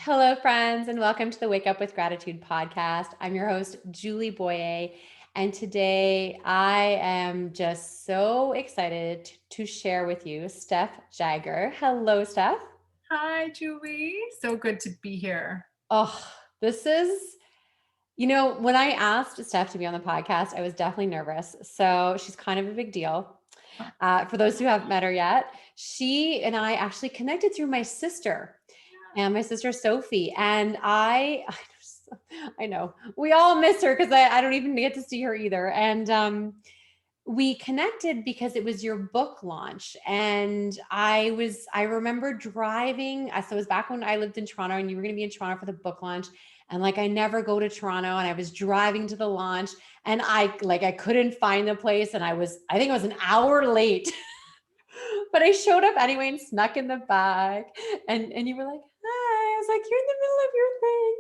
Hello, friends, and welcome to the Wake Up with Gratitude podcast. I'm your host, Julie Boyer, and today I am just so excited to share with you Steph Jagger. Hello, Steph. Hi, Julie. So good to be here. Oh, this is, when I asked Steph to be on the podcast, I was definitely nervous. So she's kind of a big deal. For those who haven't met her yet, she and I actually connected through my sister. And my sister Sophie. And I know we all miss her because I don't even get to see her either. And we connected because it was your book launch. And I remember driving. So it was back when I lived in Toronto and you were going to be in Toronto for the book launch. And like, I never go to Toronto and I was driving to the launch and I couldn't find the place. And I think I was an hour late. But I showed up anyway and snuck in the back. And you were like, hi. I was like, you're in the middle of your thing.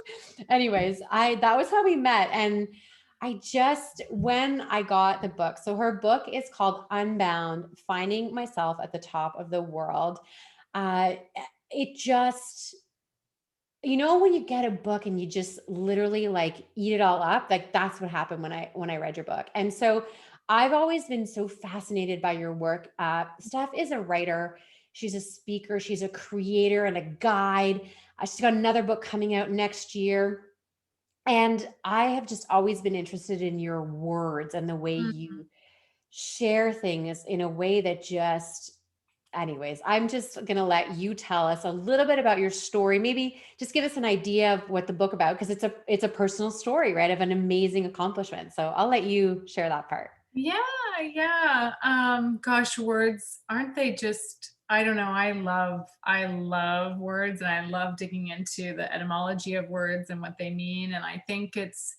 Anyways, I that was how we met. And I just when I got the book, so her book is called Unbound, Finding Myself at the Top of the World. Uh it just when you get a book and you just literally like eat it all up, like that's what happened when I read your book. And so I've always been so fascinated by your work. Steph is a writer, she's a speaker, she's a creator and a guide. She's got another book coming out next year. And I have just always been interested in your words and the way Mhm. you share things in a way that just anyways, I'm just going to let you tell us a little bit about your story. Maybe just give us an idea of what the book about because it's a personal story, right? Of an amazing accomplishment. So I'll let you share that part. Yeah, yeah. Gosh, words, aren't they just, I don't know, I love words and I love digging into the etymology of words and what they mean. And I think it's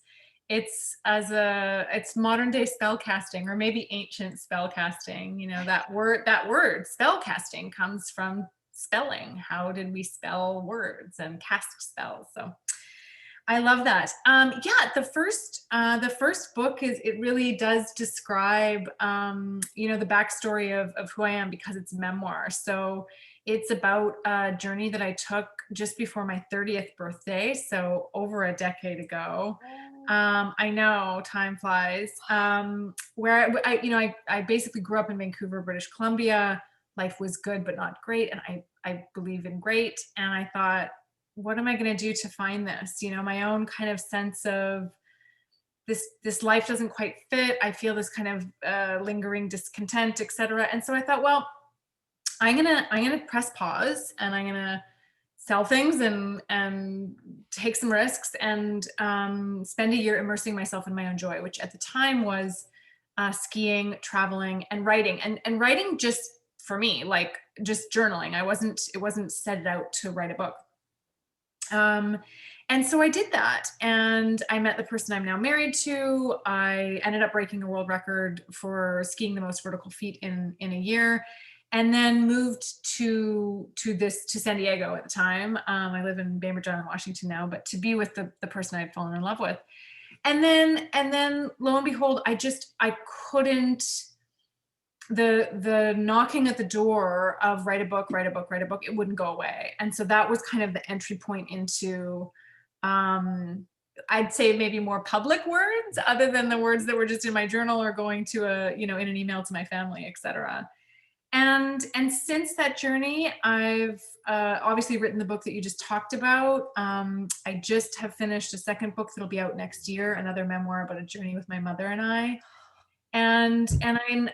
modern day spell casting or maybe ancient spell casting. That word spell casting comes from spelling. How did we spell words and cast spells? So I love that. Yeah, the first book is it really does describe the backstory of who I am because it's memoir. So it's about a journey that I took just before my 30th birthday, so over a decade ago. I know time flies. Where I basically grew up in Vancouver, British Columbia. Life was good but not great, and I believe in great. And I thought, what am I going to do to find this? My own kind of sense of this life doesn't quite fit. I feel this kind of lingering discontent, etc. And so I thought, well, I'm gonna press pause and I'm gonna sell things and take some risks and spend a year immersing myself in my own joy, which at the time was skiing, traveling, and writing, and writing just for me, like just journaling. It wasn't set out to write a book. Um, and so I did that, and I met the person I'm now married to. I ended up breaking a world record for skiing the most vertical feet in a year, and then moved to San Diego at the time. I live in Bainbridge Island, Washington now, but to be with the person I'd fallen in love with, and then lo and behold, I couldn't the knocking at the door of write a book, write a book, write a book, it wouldn't go away. And so that was kind of the entry point into um I'd say maybe more public words other than the words that were just in my journal or going to in an email to my family, etc. And since that journey, I've obviously written the book that you just talked about. I just have finished a second book that'll be out next year, another memoir about a journey with my mother and I. And I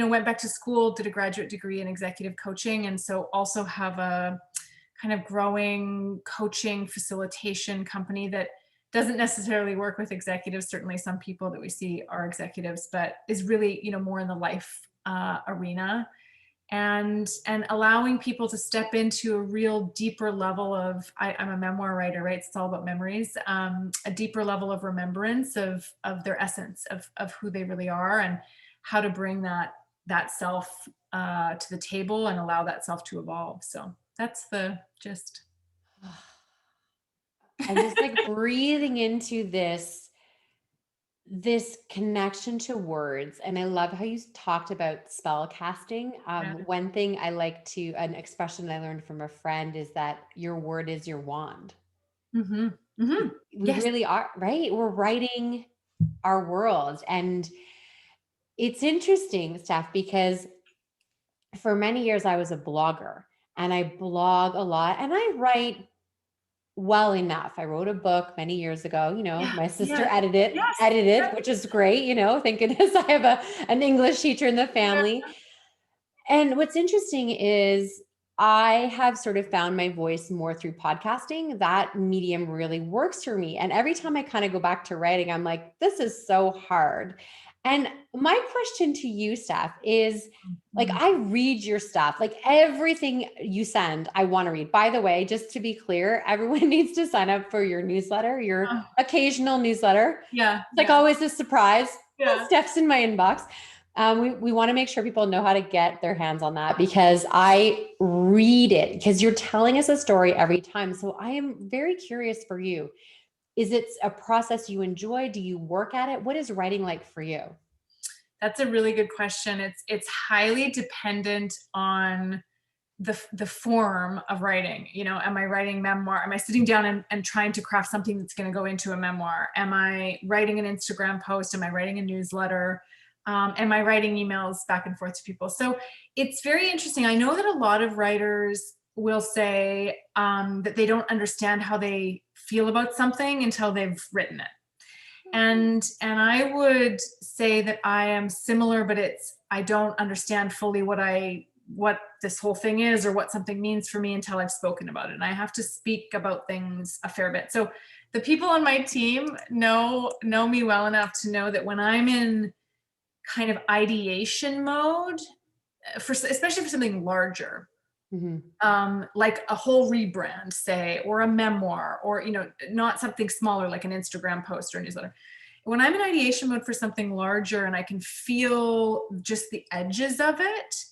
went back to school, did a graduate degree in executive coaching, and so also have a kind of growing coaching facilitation company that doesn't necessarily work with executives. Certainly some people that we see are executives, but is really more in the life arena, and allowing people to step into a real deeper level of I'm a memoir writer, right? It's all about memories, a deeper level of remembrance of their essence of who they really are, and how to bring that self to the table and allow that self to evolve. So that's the gist. I'm just like breathing into this connection to words. And I love how you talked about spell casting. Yeah. One thing I like to, an expression I learned from a friend is that your word is your wand. Mm-hmm. Mm-hmm. We Yes. really are, right? We're writing our world. And it's interesting, Steph, because for many years I was a blogger and I blog a lot and I write well enough. I wrote a book many years ago, Yeah. my sister Yeah. Yes. edited, which is great, thank goodness I have an English teacher in the Yeah. family. And what's interesting is I have sort of found my voice more through podcasting. That medium really works for me. And every time I kind of go back to writing, I'm like, this is so hard. And my question to you, Steph, is like, Mhm. I read your stuff, like everything you send, I want to read. By the way, just to be clear, everyone needs to sign up for your newsletter, your Oh, occasional newsletter. yeah. It's like Yeah. always a surprise. Yeah. Steph's in my inbox. We want to make sure people know how to get their hands on that because I read it because you're telling us a story every time. So I am very curious for you. Is it a process you enjoy? Do you work at it? What is writing like for you? That's a really good question. It's highly dependent on the form of writing. Am I writing memoir? Am I sitting down and trying to craft something that's going to go into a memoir? Am I writing an Instagram post? Am I writing a newsletter? Am I writing emails back and forth to people? So it's very interesting. I know that a lot of writers will say that they don't understand how they feel about something until they've written it. And I would say that I am similar, but I don't understand fully what this whole thing is or what something means for me until I've spoken about it. And I have to speak about things a fair bit. So the people on my team know me well enough to know that when I'm in kind of ideation mode, especially for something larger, Mm-hmm. like a whole rebrand, say, or a memoir, or not something smaller like an Instagram post or a newsletter. When I'm in ideation mode for something larger and I can feel just the edges of it,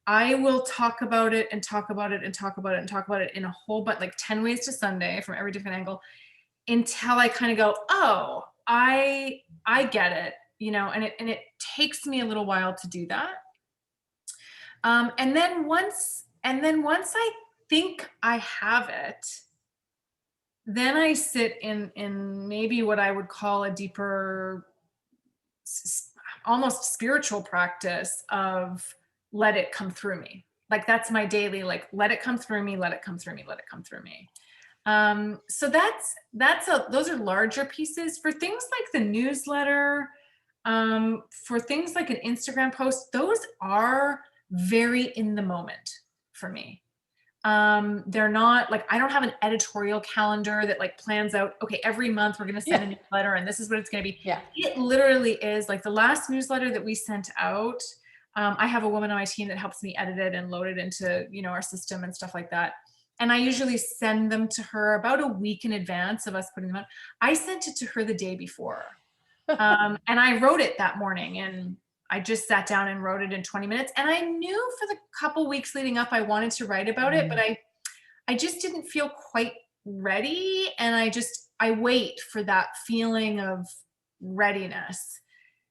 I will talk about it and talk about it and talk about it and talk about it in a whole but like 10 ways to Sunday from every different angle until I kind of go, oh, I get it, and it takes me a little while to do that. And then once I think I have it, then I sit in maybe what I would call a deeper, almost spiritual practice of let it come through me. Like that's my daily, like, let it come through me, let it come through me, let it come through me. So those are larger pieces. For things like the newsletter, for things like an Instagram post, those are very in the moment for me. They're not like, I don't have an editorial calendar that like plans out, okay, every month we're going to send a newsletter and this is what it's going to be. Yeah. It literally is like the last newsletter that we sent out. I have a woman on my team that helps me edit it and load it into, our system and stuff like that. And I usually send them to her about a week in advance of us putting them out. I sent it to her the day before. And I wrote it that morning, and I just sat down and wrote it in 20 minutes. And I knew for the couple weeks leading up, I wanted to write about it, but I just didn't feel quite ready. And I wait for that feeling of readiness.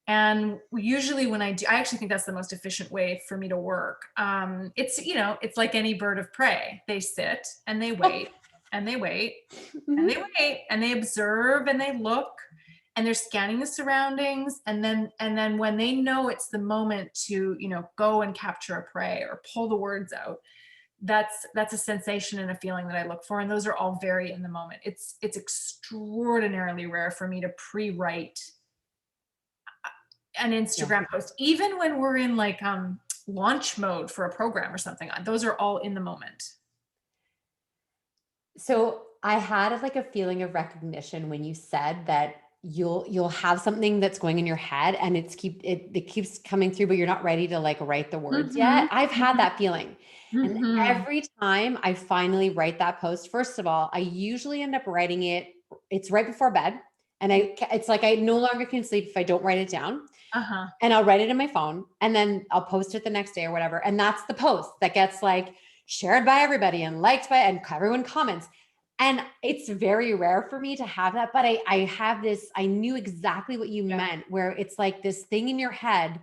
And usually when I actually think that's the most efficient way for me to work. It's like any bird of prey. They sit and they wait and they wait and they wait and they observe and they look and they're scanning the surroundings. And then when they know it's the moment to, go and capture a prey or pull the words out, that's a sensation and a feeling that I look for. And those are all very in the moment. It's extraordinarily rare for me to pre-write an Instagram post, even when we're in like launch mode for a program or something. Those are all in the moment. So I had like a feeling of recognition when you said that you'll have something that's going in your head and it keeps coming through, but you're not ready to like write the words yet. I've had that feeling. And every time I finally write that post, first of all, I usually end up writing it. It's right before bed. And it's like, I no longer can sleep if I don't write it down. And I'll write it in my phone and then I'll post it the next day or whatever. And that's the post that gets like shared by everybody and liked by, and everyone comments. And it's very rare for me to have that, but I have this, I knew exactly what you meant, where it's like this thing in your head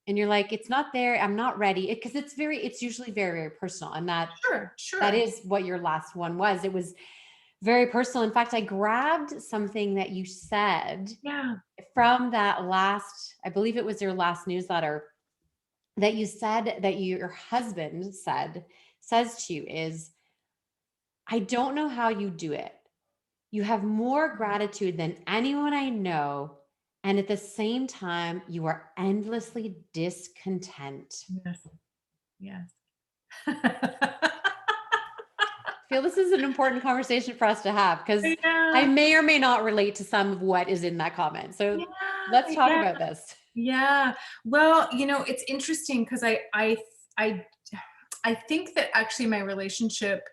and you're like, it's not there. I'm not ready. Because it's usually very, very personal. And that is what your last one was. It was Very personal. In fact, I grabbed something that you said Yeah. from that last, I believe it was your last newsletter, that you said that your husband says to you is, I don't know how you do it. You have more gratitude than anyone I know. And at the same time, you are endlessly discontent. Yes. Yes. I feel this is an important conversation for us to have because I Yeah. may or may not relate to some of what is in that comment. So let's Yeah. talk Yeah. about this. Yeah. Well, it's interesting because I I think that actually my relationship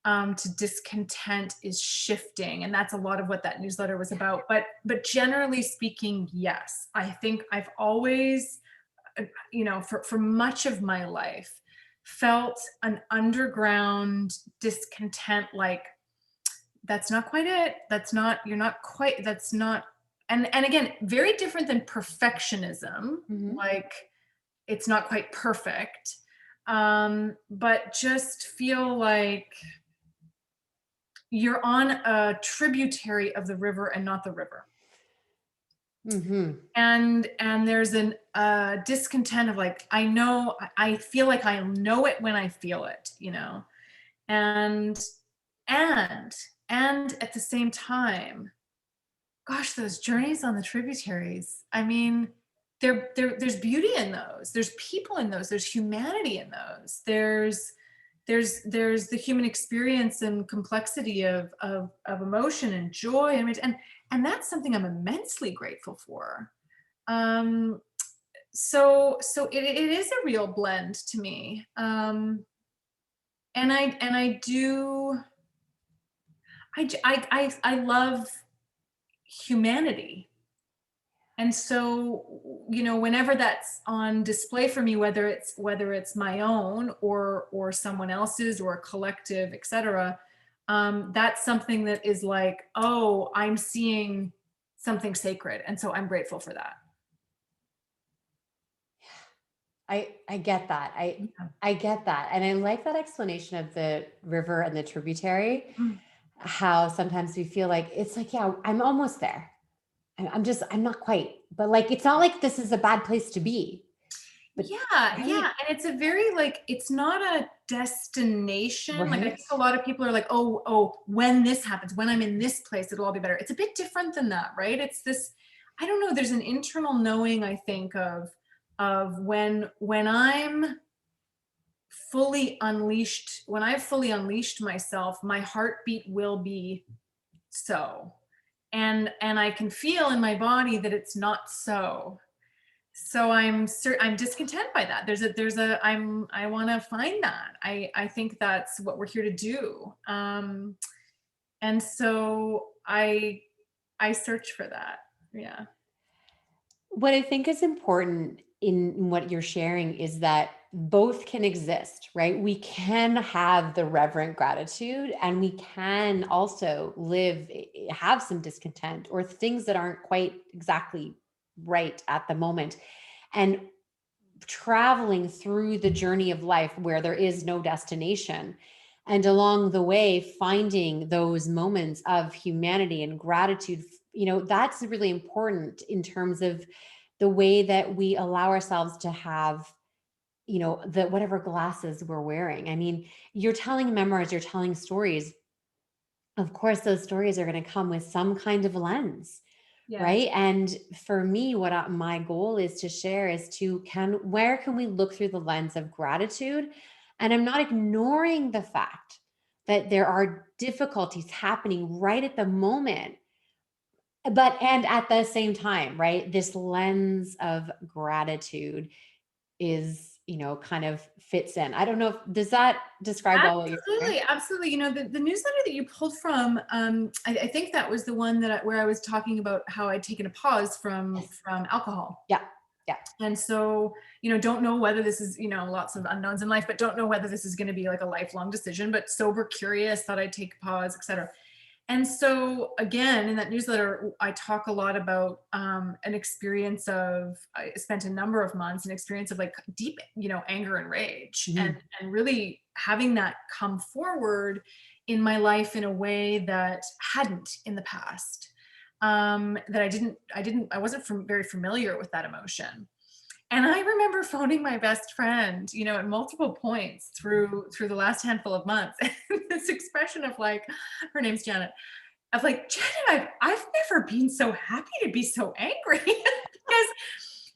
to discontent is shifting, and that's a lot of what that newsletter was about. But generally speaking, yes, I think I've always, for much of my life, felt an underground discontent, like that's not quite it. That's not, you're not quite, that's not, and again, very different than perfectionism, Mhm. like it's not quite perfect. But just feel like you're on a tributary of the river and not the river. Mhm. And there's an discontent of like, I feel like I know it when I feel it, and and and at the same time, gosh, those journeys on the tributaries, I mean, there's beauty in those, there's people in those, there's humanity in those, there's the human experience and complexity of emotion and joy, and that's something I'm immensely grateful for. um so it is a real blend to me. And I do, I love humanity. And so, whenever that's on display for me, whether it's my own or someone else's or a collective, etc., that's something that is like, oh, I'm seeing something sacred, and so I'm grateful for that. I get that. I get that. And I like that explanation of the river and the tributary, Mm. how sometimes we feel like it's like, yeah, I'm almost there. I'm not quite, but like, it's not like this is a bad place to be, but Yeah, right, yeah, and it's a very, like, it's not a destination. Like, I right. think a lot of people are like, "Oh, when this happens, when I'm in this place, it'll all be better." It's a bit different than that, right? It's this, I don't know, there's an internal knowing, I think, of when I'm when I've fully unleashed myself, my heartbeat will be so. And I can feel in my body that it's not so. So I'm discontent by that. I want to find that. I think that's what we're here to do. And so I search for that. Yeah. What I think is important in what you're sharing is that both can exist, right? We can have the reverent gratitude and we can also have some discontent or things that aren't quite exactly right at the moment. And traveling through the journey of life where there is no destination. And along the way, finding those moments of humanity and gratitude, that's really important in terms of the way that we allow ourselves to have, the whatever glasses we're wearing. I mean, you're telling memoirs, you're telling stories. Of course, those stories are going to come with some kind of lens, Yes. right? And for me, my goal is to share is where can we look through the lens of gratitude? And I'm not ignoring the fact that there are difficulties happening right at the moment, and at the same time, right? This lens of gratitude is, kind of fits in. I don't know if does that describe well what you're saying? Absolutely, absolutely. The newsletter that you pulled from, I think that was the one where I was talking about how I'd taken a pause from Yes. alcohol. Yeah. Yeah. And so, don't know whether this is, lots of unknowns in life, but don't know whether this is going to be like a lifelong decision, but sober curious, thought I'd take a pause, etc. And so, again, in that newsletter, I talk a lot about an experience I spent a number of months, an experience of like deep, anger and rage, and Mhm. really having that come forward in my life in a way that hadn't in the past. That I wasn't very familiar with that emotion. And I remember phoning my best friend, at multiple points through the last handful of months, and this expression of like, her name's Janet, of like, Janet, I've never been so happy to be so angry.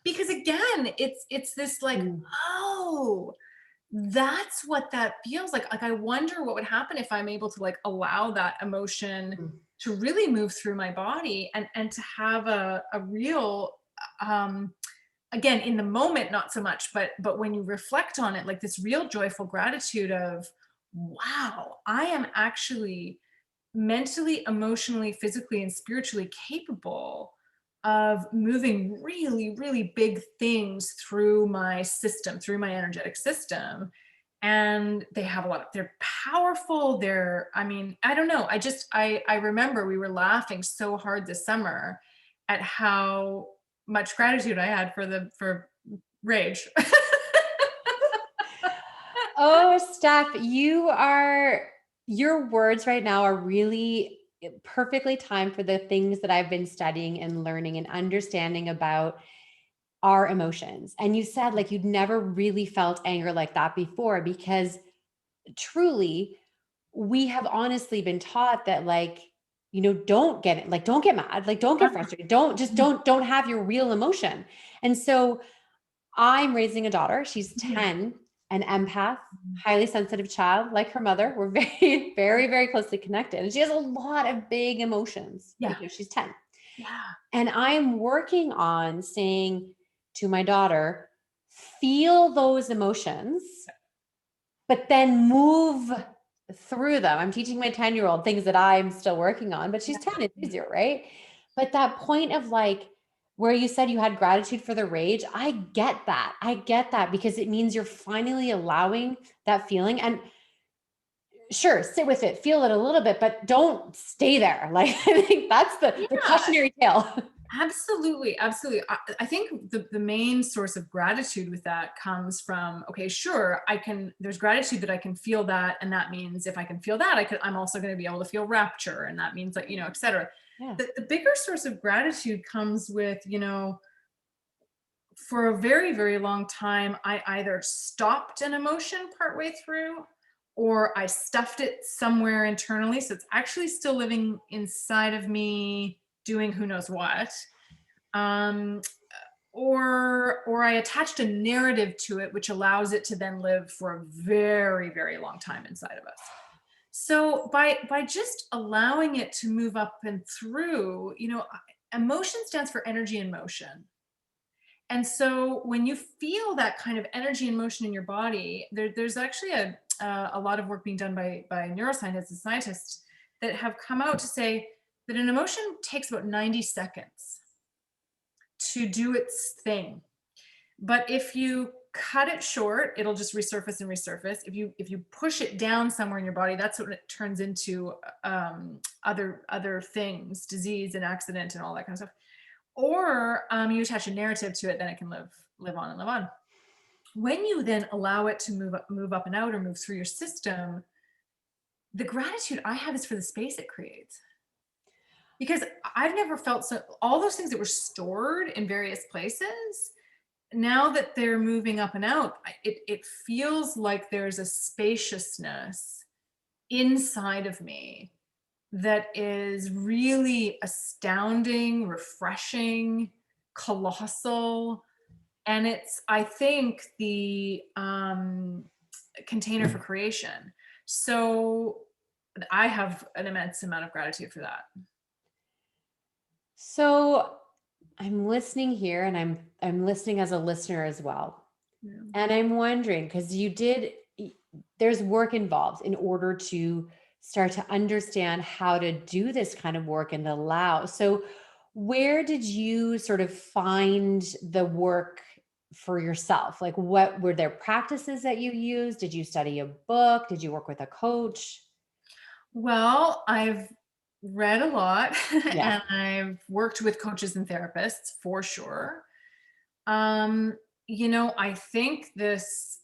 because again, it's this like, Mm. oh, that's what that feels like. Like, I wonder what would happen if I'm able to like allow that emotion Mm. to really move through my body, and to have a real, um again, in the moment not so much, but when you reflect on it, like this real joyful gratitude of, wow, I am actually mentally, emotionally, physically, and spiritually capable of moving really, really big things through my system, through my energetic system. And they're powerful. I mean, I don't know. I remember we were laughing so hard this summer at how much gratitude I had for rage. Oh, Steph, your words right now are really perfectly timed for the things that I've been studying and learning and understanding about our emotions. And you said like you'd never really felt anger like that before, because truly we have honestly been taught that like, don't get it, like don't get mad, like don't get frustrated, don't have your real emotion. And so I'm raising a daughter. She's Yeah. 10, an empath, highly sensitive child, like her mother. We're very, very, very closely connected. And she has a lot of big emotions Yeah. because she's 10. Yeah. And I'm working on saying to my daughter, feel those emotions, but then move through them. I'm teaching my 10-year-old things that I'm still working on, but she's 10, it's easier, right? But that point of like, where you said you had gratitude for the rage, I get that. I get that because it means you're finally allowing that feeling. And sure, sit with it, feel it a little bit, but don't stay there. Like, I think that's the Yeah. cautionary tale. Absolutely, absolutely. I think the main source of gratitude with that comes from, okay, sure, there's gratitude that I can feel that. And that means if I can feel that, I'm also going to be able to feel rapture. And that means like, et cetera. Yeah. The bigger source of gratitude comes with, for a very, very long time, I either stopped an emotion partway through or I stuffed it somewhere internally. So it's actually still living inside of me doing who knows what. Um, or I attached a narrative to it, which allows it to then live for a very, very long time inside of us. So by just allowing it to move up and through, emotion stands for energy and motion. And so when you feel that kind of energy and motion in your body, there's actually a lot of work being done by neuroscientists and scientists that have come out to say that an emotion takes about 90 seconds to do its thing. But if you cut it short, it'll just resurface and resurface. If you push it down somewhere in your body, that's what it turns into, other things, disease and accident and all that kind of stuff. Or you attach a narrative to it, then it can live on and live on. When you then allow it to move up and out or move through your system, the gratitude I have is for the space it creates. Because I've never felt so, all those things that were stored in various places, now that they're moving up and out, it feels like there's a spaciousness inside of me that is really astounding, refreshing, colossal. And it's, I think, the container for creation. So I have an immense amount of gratitude for that. So I'm listening here and I'm listening as a listener as well. Yeah. And I'm wondering, because there's work involved in order to start to understand how to do this kind of work and allow. So where did you sort of find the work for yourself? Like what were there practices that you used? Did you study a book? Did you work with a coach? Well, I've read a lot Yeah. and I've worked with coaches and therapists for sure. Um, I think this,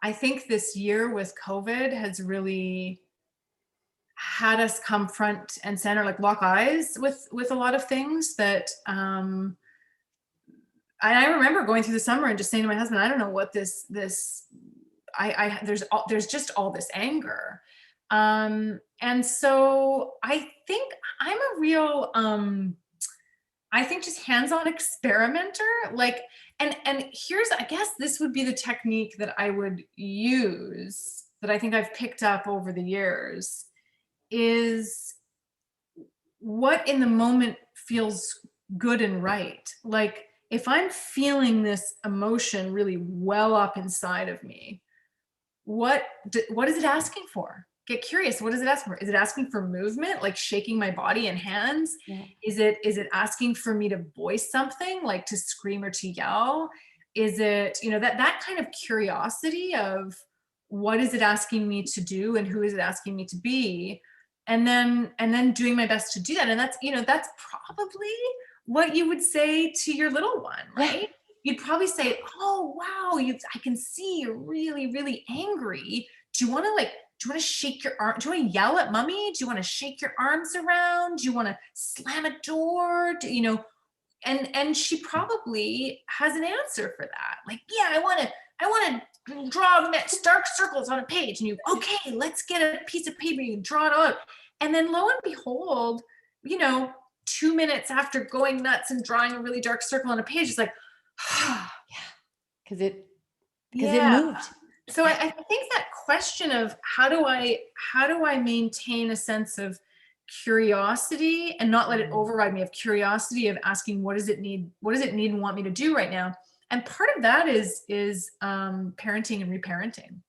I think this year with COVID has really had us come front and center, like lock eyes with a lot of things that I remember going through the summer and just saying to my husband, I don't know what this there's just all this anger. And so I think I'm a real I think just hands-on experimenter. Like, and here's, I guess this would be the technique that I would use, that I think I've picked up over the years, is what in the moment feels good and right. Like if I'm feeling this emotion really well up inside of me, what is it asking for? Get curious. What is it asking for? Is it asking for movement, like shaking my body and hands? Yeah. Is it asking for me to voice something, like to scream or to yell? Is it, that kind of curiosity of what is it asking me to do and who is it asking me to be? And then doing my best to do that. And that's probably what you would say to your little one, Yeah. right? You'd probably say, "Oh, wow, I can see you're really, really angry. Do you want to shake your arm? Do you want to yell at mommy? Do you want to shake your arms around? Do you want to slam a door? And she probably has an answer for that. Like, yeah, I want to draw dark circles on a page. And okay, let's get a piece of paper, you draw it out. And then lo and behold, you know, 2 minutes after going nuts and drawing a really dark circle on a page, it's like, Because it yeah. moved. So I think that question of how do I maintain a sense of curiosity and not let it override me, of curiosity, of asking what does it need and want me to do right now. And part of that is parenting and reparenting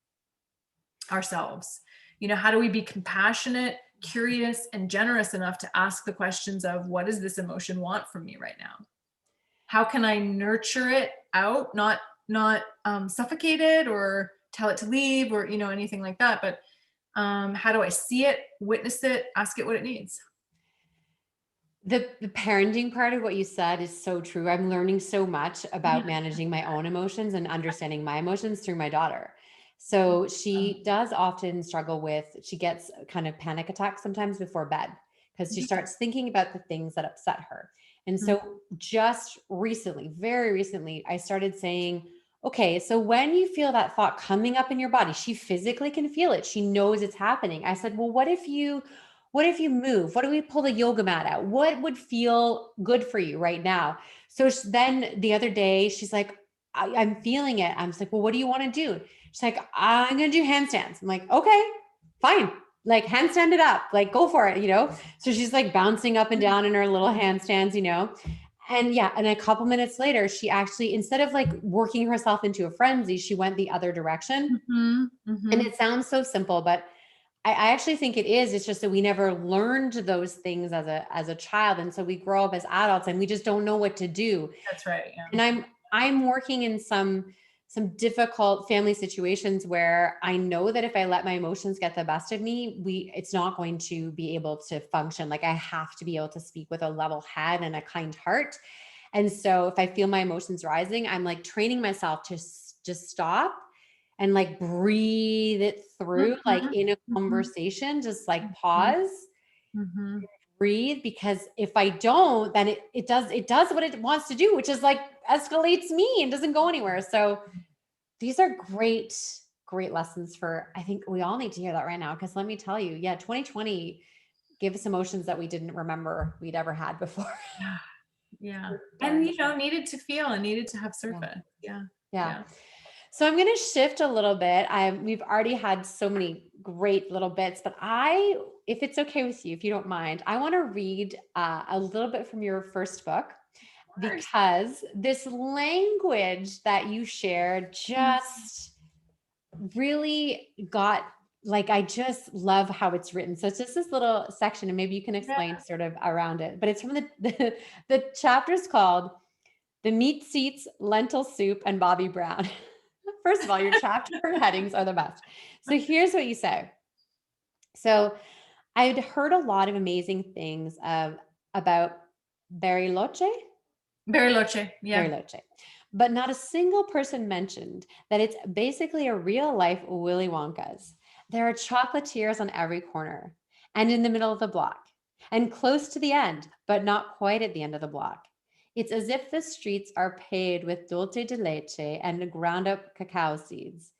ourselves. How do we be compassionate, curious, and generous enough to ask the questions of what does this emotion want from me right now? How can I nurture it out, not suffocate it or tell it to leave or anything like that, but how do I see it, witness it, ask it what it needs? The parenting part of what you said is so true. I'm learning so much about managing my own emotions and understanding my emotions through my daughter. So she does often struggle she gets kind of panic attacks sometimes before bed because she starts thinking about the things that upset her. And so just recently, very recently, I started saying, okay, so when you feel that thought coming up in your body, she physically can feel it. She knows it's happening. I said, well, what if you move? What if we pull the yoga mat out? What would feel good for you right now? So then the other day, she's like, I'm feeling it. I'm just like, well, what do you want to do? She's like, I'm going to do handstands. I'm like, okay, fine. Like handstand it up, like go for it, So she's like bouncing up and down in her little handstands, And yeah, and a couple minutes later, she actually, instead of like working herself into a frenzy, she went the other direction. And it sounds so simple, but I actually think it is. It's just that we never learned those things as a child. And so we grow up as adults and we just don't know what to do. That's right. Yeah. And I'm working in some difficult family situations where I know that if I let my emotions get the best of me, it's not going to be able to function. Like I have to be able to speak with a level head and a kind heart. And so if I feel my emotions rising, I'm like training myself to just stop and like breathe it through, like in a conversation, just like pause, breathe, because if I don't, then it does what it wants to do, which is like escalates me and doesn't go anywhere. So these are great lessons I think we all need to hear that right now. Cause let me tell you, 2020 gave us emotions that we didn't remember we'd ever had before. Yeah. And needed to feel and needed to have surface. Yeah. So I'm going to shift a little bit. We've already had so many great little bits, but if it's okay with you, if you don't mind, I want to read a little bit from your first book, because this language that you shared just really got, like, I just love how it's written. So it's just this little section and maybe you can explain sort of around it, but it's from the chapter's called The Meat Seats, Lentil Soup, and Bobby Brown. First of all, your chapter headings are the best. So here's what you say. So I'd heard a lot of amazing things about Bariloche. Bariloche. Yeah. Bariloche. but not a single person mentioned that it's basically a real life Willy Wonka's. There are chocolatiers on every corner and in the middle of the block and close to the end, but not quite at the end of the block. It's as if the streets are paved with dulce de leche and ground up cacao seeds.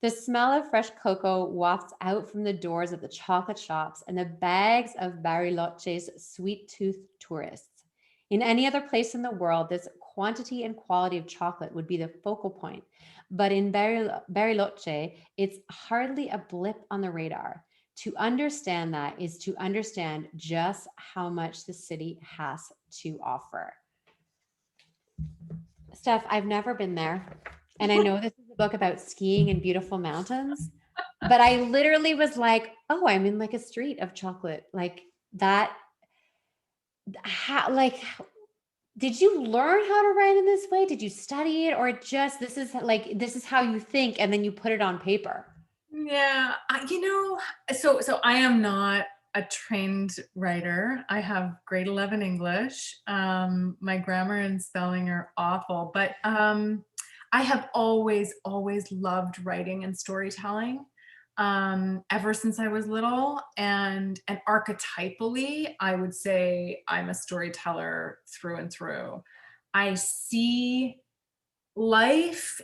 The smell of fresh cocoa wafts out from the doors of the chocolate shops and the bags of Bariloche's sweet-toothed tourists. In any other place in the world, this quantity and quality of chocolate would be the focal point. But in Bariloche, it's hardly a blip on the radar. To understand that is to understand just how much the city has to offer. Steph, I've never been there. And I know this is a book about skiing and beautiful mountains, but I literally was like, oh, I'm in like a street of chocolate. Like that. How, like, did you learn how to write in this way? Did you study it? Or just this is how you think and then you put it on paper? Yeah, so I am not a trained writer. I have grade 11 English. My grammar and spelling are awful, but I have always loved writing and storytelling, ever since I was little. And archetypally, I would say I'm a storyteller through and through. I see life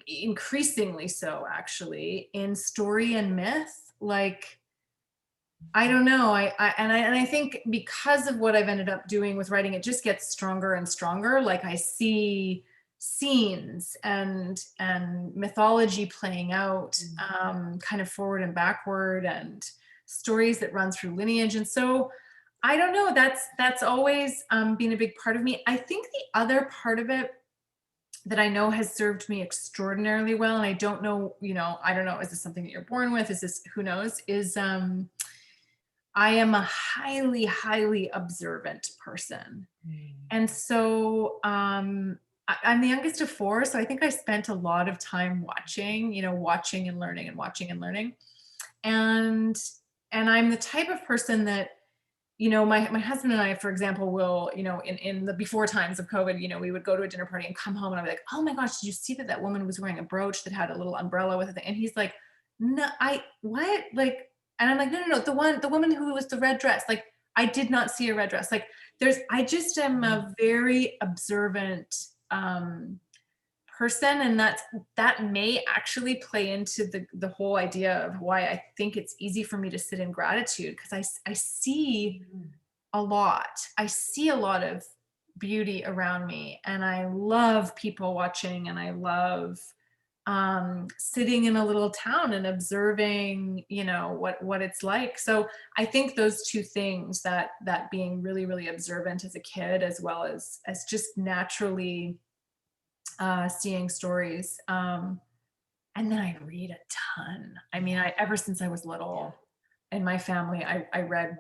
increasingly so actually in story and myth. Like, I don't know, I think because of what I've ended up doing with writing, it just gets stronger and stronger. Like, I see scenes and mythology playing out, kind of forward and backward, and stories that run through lineage. And so I don't know, that's always been a big part of me. I think the other part of it that I know has served me extraordinarily well, and I don't know, I don't know, is this something that you're born with? Is this, who knows, is I am a highly observant person. And so I'm the youngest of four, so I think I spent a lot of time watching and learning and watching and learning. And I'm the type of person that, my husband and I, for example, will, in the before times of COVID, we would go to a dinner party and come home and I'd be like, oh my gosh, did you see that woman was wearing a brooch that had a little umbrella with it? And he's like, no, what? Like, and I'm like, no, the woman who was the red dress, like, I did not see a red dress. Like, I just am a very observant, person, and that may actually play into the whole idea of why I think it's easy for me to sit in gratitude, because I see a lot. I see a lot of beauty around me, and I love people watching, and I love sitting in a little town and observing, what it's like. So I think those two things, that being really observant as a kid, as well as just naturally seeing stories. And then I read a ton. I mean, ever since I was little, in my family, I read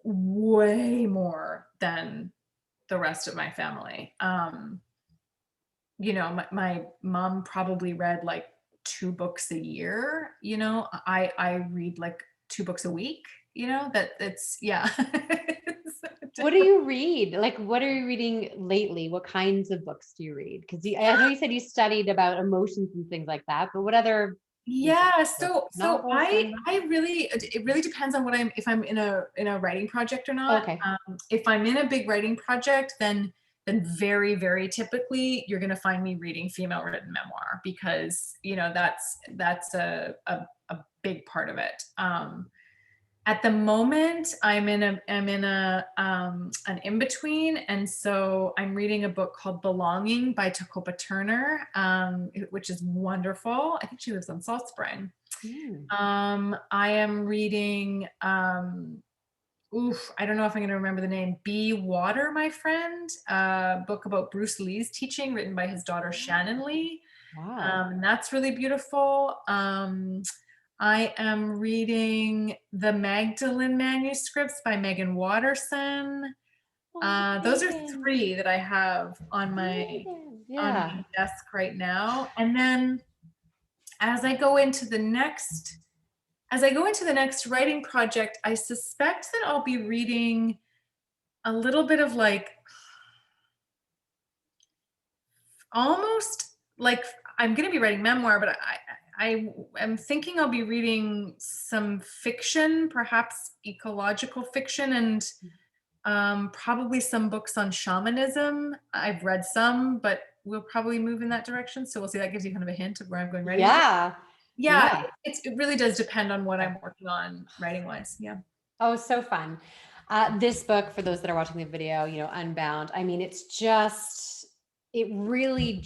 way more than the rest of my family. My mom probably read like 2 books a year. I read like 2 books a week. That's yeah. What do you read? Like, what are you reading lately? What kinds of books do you read? Because I know you said you studied about emotions and things like that, but what other Yeah, books? so Novels? I really, it really depends on if I'm in a writing project or not. Okay. If I'm in a big writing project, then very typically you're going to find me reading female written memoir, because that's a big part of it. At the moment, I'm in an in-between. And so I'm reading a book called Belonging by Takopa Turner, which is wonderful. I think she lives on Salt Spring. I am reading, I don't know if I'm going to remember the name, Be Water, My Friend, a book about Bruce Lee's teaching, written by his daughter, Shannon Lee. Wow. And that's really beautiful. I am reading the Magdalene manuscripts by Megan Watterson. Those are 3 that I have on my desk right now. And then as I go into the next writing project, I suspect that I'll be reading a little bit of like almost like I'm going to be writing memoir, but I am thinking I'll be reading some fiction, perhaps ecological fiction, and probably some books on shamanism. I've read some, but we'll probably move in that direction. So we'll see. That gives you kind of a hint of where I'm going writing wise. Yeah. Yeah, Yeah. it really does depend on what I'm working on writing wise. Yeah. Oh, so fun. This book, for those that are watching the video, Unbound, I mean, it's just, it really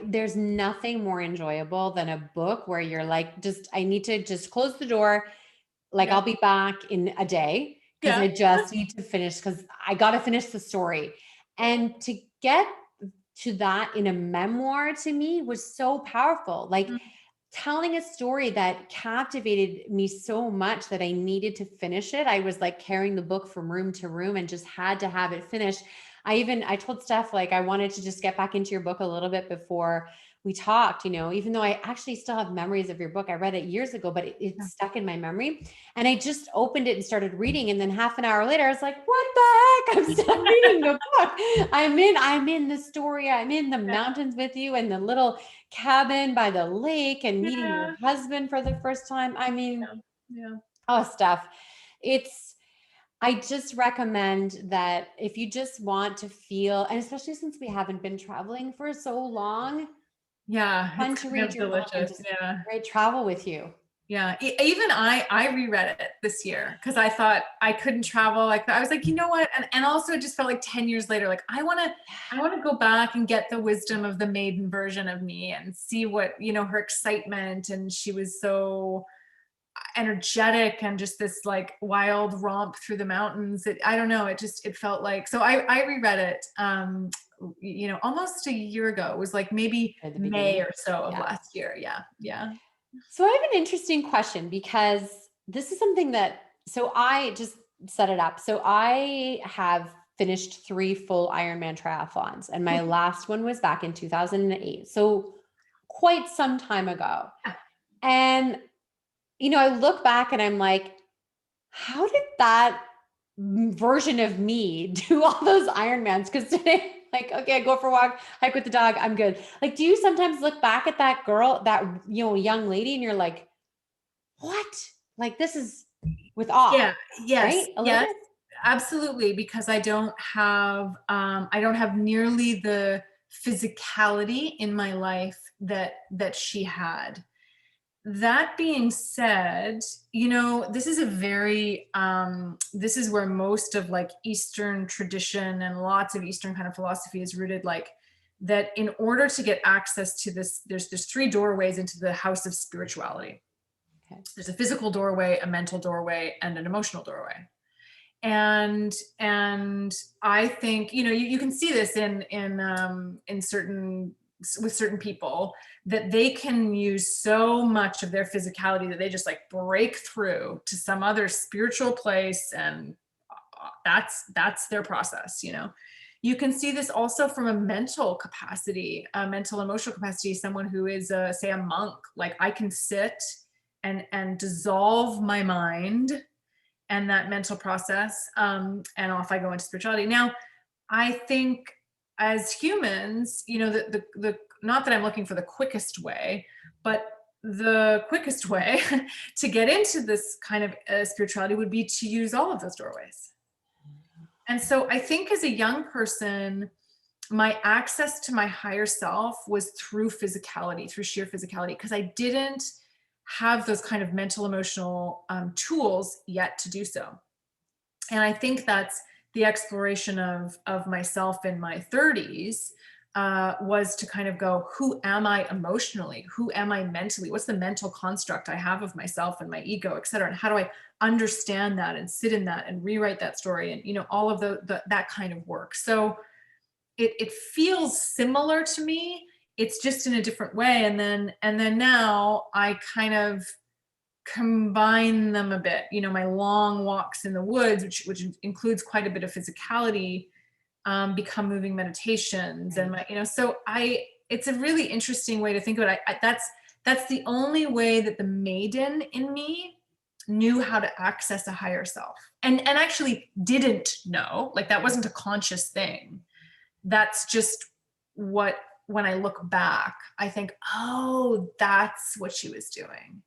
there's nothing more enjoyable than a book where you're like, I need to just close the door. Like, Yeah. I'll be back in a day because Yeah. I just need to finish, because I got to finish the story. And to get to that in a memoir, to me, was so powerful. Like, telling a story that captivated me so much that I needed to finish it. I was like carrying the book from room to room and just had to have it finished. I told Steph, like, I wanted to just get back into your book a little bit before we talked, even though I actually still have memories of your book. I read it years ago, but it's stuck in my memory. And I just opened it and started reading. And then half an hour later, I was like, what the heck? I'm still reading the book. I'm in the story. I'm in the mountains with you, and the little cabin by the lake, and meeting your Yeah. husband for the first time. I mean, Yeah. oh, Steph, I just recommend that if you just want to feel, and especially since we haven't been traveling for so long, Yeah. fun It's to kind read of your book and delicious. just Yeah. travel with you. Yeah. Even I reread it this year because I thought I couldn't travel. Like, I was like, you know what? And also it just felt like 10 years later, like I want to go back and get the wisdom of the maiden version of me and see what, her excitement. And she was so energetic and just this like wild romp through the mountains. I don't know. It felt like, so I reread it, almost a year ago. It was like maybe At the May beginning. or so of Yeah. last year. Yeah. Yeah. So I have an interesting question, because this is something so I just set it up. So I have finished 3 full Ironman triathlons, and my last one was back in 2008. So quite some time ago. And, I look back and I'm like, how did that version of me do all those Ironmans? Because today, like, okay, I go for a walk, hike with the dog, I'm good. Like, do you sometimes look back at that girl, that, young lady, and you're like, what? Like, this is with awe, Yeah. Yes. right? A little Yes. bit? Absolutely. Because I don't have nearly the physicality in my life that she had. That being said, this is where most of like Eastern tradition and lots of Eastern kind of philosophy is rooted, like that in order to get access to this, there's 3 doorways into the house of spirituality. Okay. There's a physical doorway, a mental doorway, and an emotional doorway. And I think, you can see this in certain, with certain people, that they can use so much of their physicality that they just like break through to some other spiritual place, and that's their process. You can see this also from a mental capacity, a mental emotional capacity. Someone who is say a monk, like I can sit and dissolve my mind and that mental process, and off I go into spirituality. Now, I think as humans, the not that I'm looking for the quickest way, but the quickest way to get into this kind of spirituality would be to use all of those doorways. And so I think as a young person, my access to my higher self was through physicality, through sheer physicality, because I didn't have those kind of mental, emotional tools yet to do so. And I think that's the exploration of myself in my 30s, was to kind of go, who am I emotionally? Who am I mentally? What's the mental construct I have of myself and my ego, et cetera? And how do I understand that and sit in that and rewrite that story, and all of that kind of work. So it feels similar to me. It's just in a different way. And then now I kind of combine them a bit. My long walks in the woods, which includes quite a bit of physicality, become moving meditations. And it's a really interesting way to think about it. That's the only way that the maiden in me knew how to access a higher self, and actually didn't know, like that wasn't a conscious thing. That's just what when I look back, I think, oh, that's what she was doing.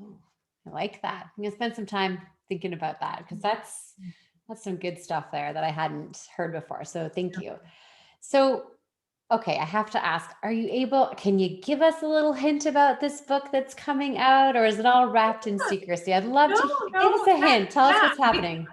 Oh, I like that. I'm gonna spend some time thinking about that because that's some good stuff there that I hadn't heard before. So thank you. So okay, I have to ask, can you give us a little hint about this book that's coming out, or is it all wrapped in secrecy? I'd love No, to give us no, a hint. Tell us yeah, what's happening.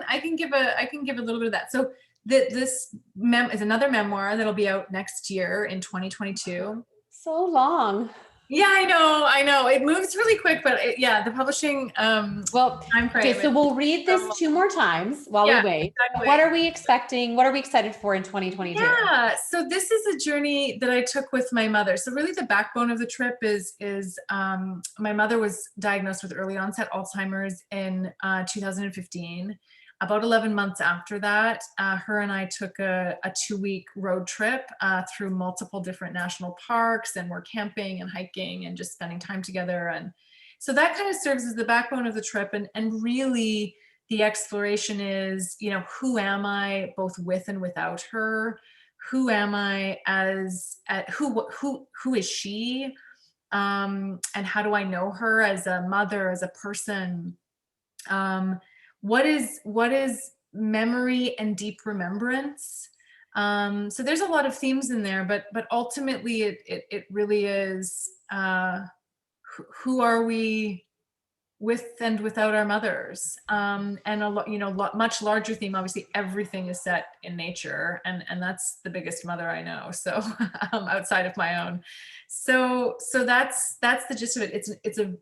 I can give a little bit of that. So this is another memoir that'll be out next year in 2022. So long. Yeah, I know. It moves really quick, but yeah, the publishing Well, time okay, frame so is we'll read so this two more times while we yeah, wait. exactly. What are we expecting? What are we excited for in 2022? Yeah, so this is a journey that I took with my mother. So really the backbone of the trip is my mother was diagnosed with early onset Alzheimer's in 2015. About 11 months after that, her and I took a 2-week road trip through multiple different national parks, and we're camping and hiking and just spending time together. And so that kind of serves as the backbone of the trip. And really the exploration is, who am I both with and without her? Who am I who is she? And how do I know her as a mother, as a person? What is memory and deep remembrance? So there's a lot of themes in there, but ultimately it really is, who are we with and without our mothers? And a lot, much larger theme. Obviously, everything is set in nature, and that's the biggest mother I know. So outside of my own, so that's the gist of it. It's a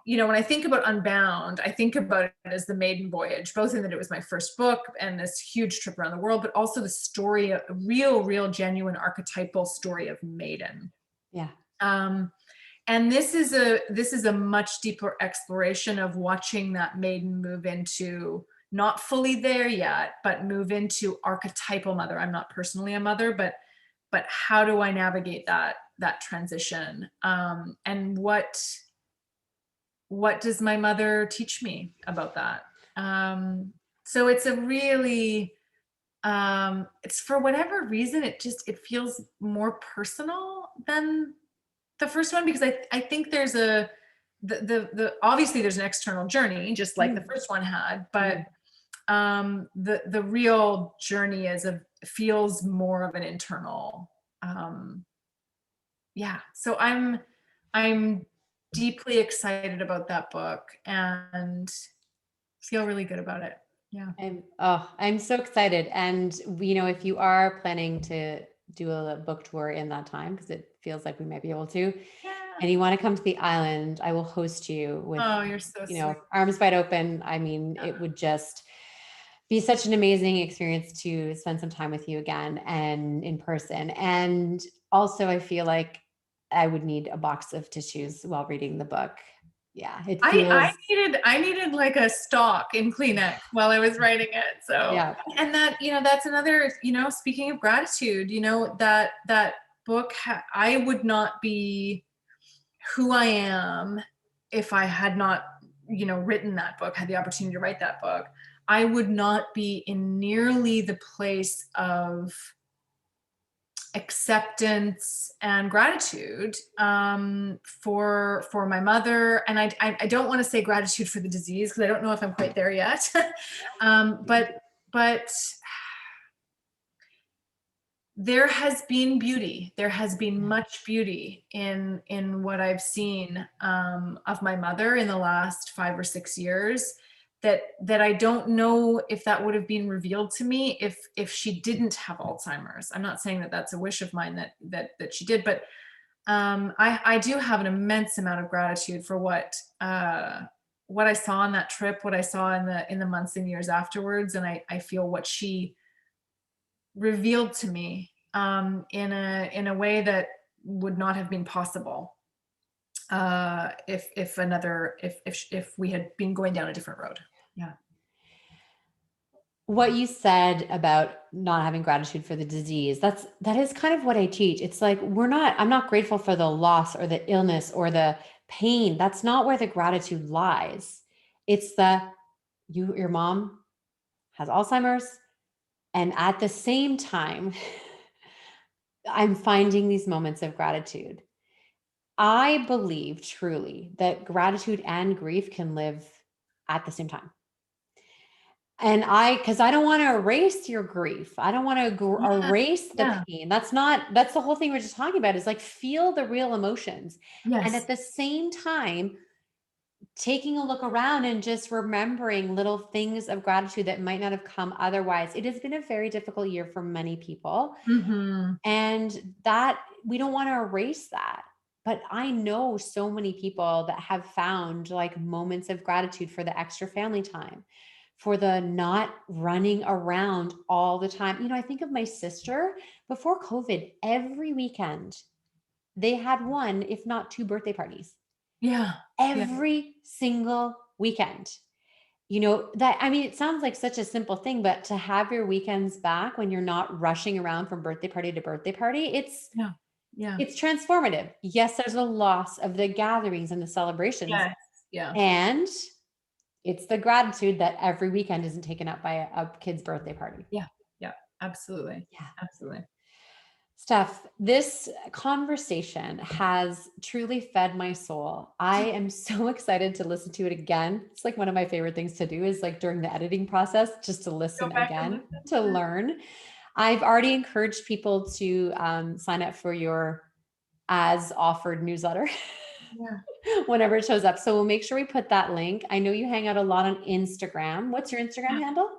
when I think about Unbound, I think about it as the maiden voyage, both in that it was my first book and this huge trip around the world, but also the story, a real, genuine archetypal story of maiden. Yeah. And this is a much deeper exploration of watching that maiden move into, not fully there yet, but move into archetypal mother. I'm not personally a mother, but how do I navigate that transition? And what does my mother teach me about that? So it's a really, it's, for whatever reason, it feels more personal than the first one, because I think there's the obviously there's an external journey, just like the first one had, but the real journey feels more of an internal, yeah. So I'm deeply excited about that book and feel really good about it. Yeah. I'm so excited. And if you are planning to do a book tour in that time, because it feels like we might be able to, Yeah. and you want to come to the island, I will host you with, Oh, you're so sweet. arms wide open. I mean, it would just be such an amazing experience to spend some time with you again and in person. And also, I feel like I would need a box of tissues while reading the book. Yeah, it feels. I needed like a stock in Kleenex while I was writing it. So Yeah. and that, that's another, speaking of gratitude, that book, I would not be who I am if I had not, written that book, had the opportunity to write that book. I would not be in nearly the place of acceptance and gratitude, for my mother. And I don't want to say gratitude for the disease, because I don't know if I'm quite there yet. But there has been beauty. There has been much beauty in what I've seen, of my mother in the last 5 or 6 years, that I don't know if that would have been revealed to me if she didn't have Alzheimer's. I'm not saying that that's a wish of mine that she did, but I do have an immense amount of gratitude for what I saw on that trip, what I saw in the months and years afterwards, and I feel what she revealed to me, in a way that would not have been possible, if we had been going down a different road. Yeah. What you said about not having gratitude for the disease, that is kind of what I teach. It's like, I'm not grateful for the loss or the illness or the pain. That's not where the gratitude lies. It's your mom has Alzheimer's, and at the same time, I'm finding these moments of gratitude. I believe truly that gratitude and grief can live at the same time. And because I don't want to erase your grief. I don't want to Yeah, erase the yeah, pain. That's the whole thing we're just talking about, is like feel the real emotions. And yes, at the same time, taking a look around and just remembering little things of gratitude that might not have come otherwise. It has been a very difficult year for many people. hmm, And that we don't want to erase that. But I know so many people that have found like moments of gratitude for the extra family time, for the not running around all the time. I think of my sister before COVID, every weekend they had one, if not two birthday parties, yeah, yeah, every single weekend. That, I mean, it sounds like such a simple thing, but to have your weekends back when you're not rushing around from birthday party to birthday party, it's yeah, yeah, it's transformative. Yes, there's a loss of the gatherings and the celebrations, yes, yeah, and it's the gratitude that every weekend isn't taken up by a kid's birthday party. yeah, yeah, absolutely, Yeah. absolutely. Steph, this conversation has truly fed my soul. I am so excited to listen to it again. It's like one of my favorite things to do is like during the editing process, just to Go listen back and again, listen. to learn. I've already encouraged people to sign up for your as offered newsletter Yeah. whenever it shows up. So we'll make sure we put that link. I know you hang out a lot on Instagram. What's your Instagram Yeah. handle?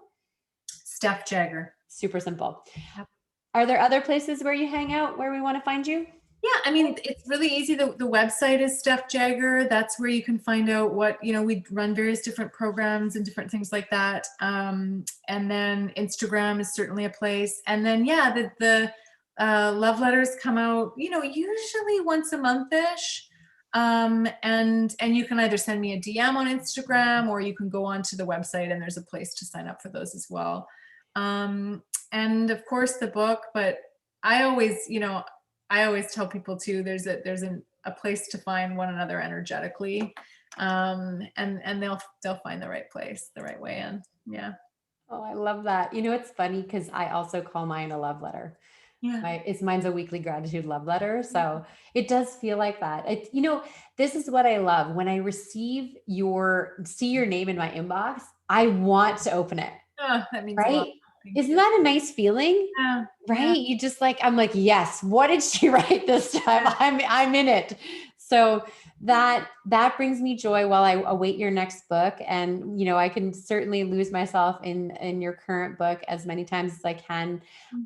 Steph Jagger. Super simple. Yep. Are there other places where you hang out where we want to find you? Yeah, I mean, it's really easy. The website is Steph Jagger. That's where you can find out what, we run various different programs and different things like that. And then Instagram is certainly a place. And then, yeah, the love letters come out, usually once a month-ish. And you can either send me a DM on Instagram, or you can go onto the website and there's a place to sign up for those as well. Um, and of course the book, but I always, I always tell people too, there's a place to find one another energetically. And they'll find the right place, the right way in. Yeah. Oh, I love that. It's funny because I also call mine a love letter. Yeah. Mine's a weekly gratitude love letter. So it does feel like that. This is what I love. When I see your name in my inbox, I want to open it. Oh, that means a lot. Right? Thank Isn't you. that a nice feeling? Yeah. Yeah. Right? You just like, I'm like, yes, what did she write this time? Yeah. I'm in it. So that brings me joy while I await your next book. And I can certainly lose myself in your current book as many times as I can.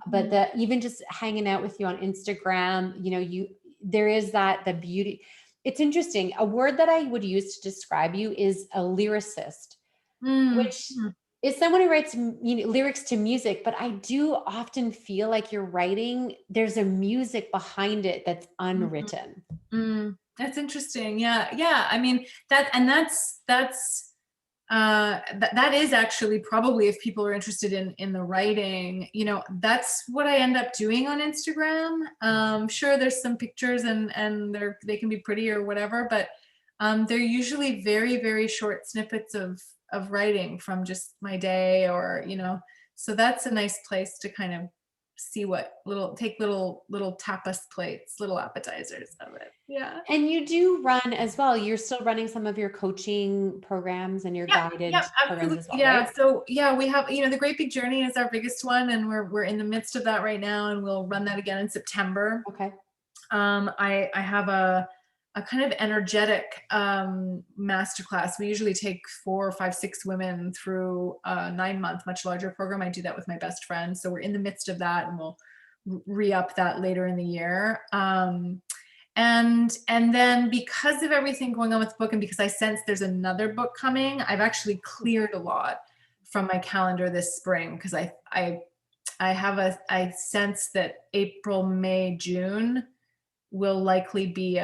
But Mhm. even just hanging out with you on Instagram, there is the beauty. It's interesting. A word that I would use to describe you is a lyricist, Mm. which Mm. is someone who writes lyrics to music, but I do often feel like you're writing, there's a music behind it that's Mhm. unwritten. Mm. That's interesting. Yeah. Yeah. I mean, that is actually probably, if people are interested in the writing, that's what I end up doing on Instagram. Sure, there's some pictures and they can be pretty or whatever, but they're usually very, very short snippets of writing from just my day, or so that's a nice place to kind of see what little tapas plates, little appetizers of it. Yeah. And you do run as well. You're still running some of your coaching programs and your Yep, guided yep, programs absolutely. as well, Yeah. right? So yeah, we have, the Great Big Journey is our biggest one, and we're in the midst of that right now, and we'll run that again in September. Okay. I have a kind of energetic masterclass. We usually take 4, 5, 6 women through a 9-month, much larger program. I do that with my best friend. So we're in the midst of that, and we'll re-up that later in the year. And then, because of everything going on with the book, and because I sense there's another book coming, I've actually cleared a lot from my calendar this spring, because I sense that April, May, June will likely be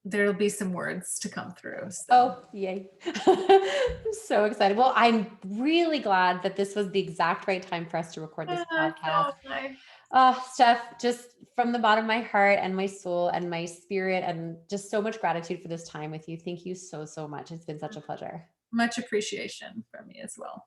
there'll be some words to come through. So Oh, yay. I'm so excited. Well, I'm really glad that this was the exact right time for us to record this yeah, podcast. so nice. Oh, Steph, just from the bottom of my heart and my soul and my spirit, and just so much gratitude for this time with you. Thank you so, so much. It's been such a pleasure. Much appreciation from me as well.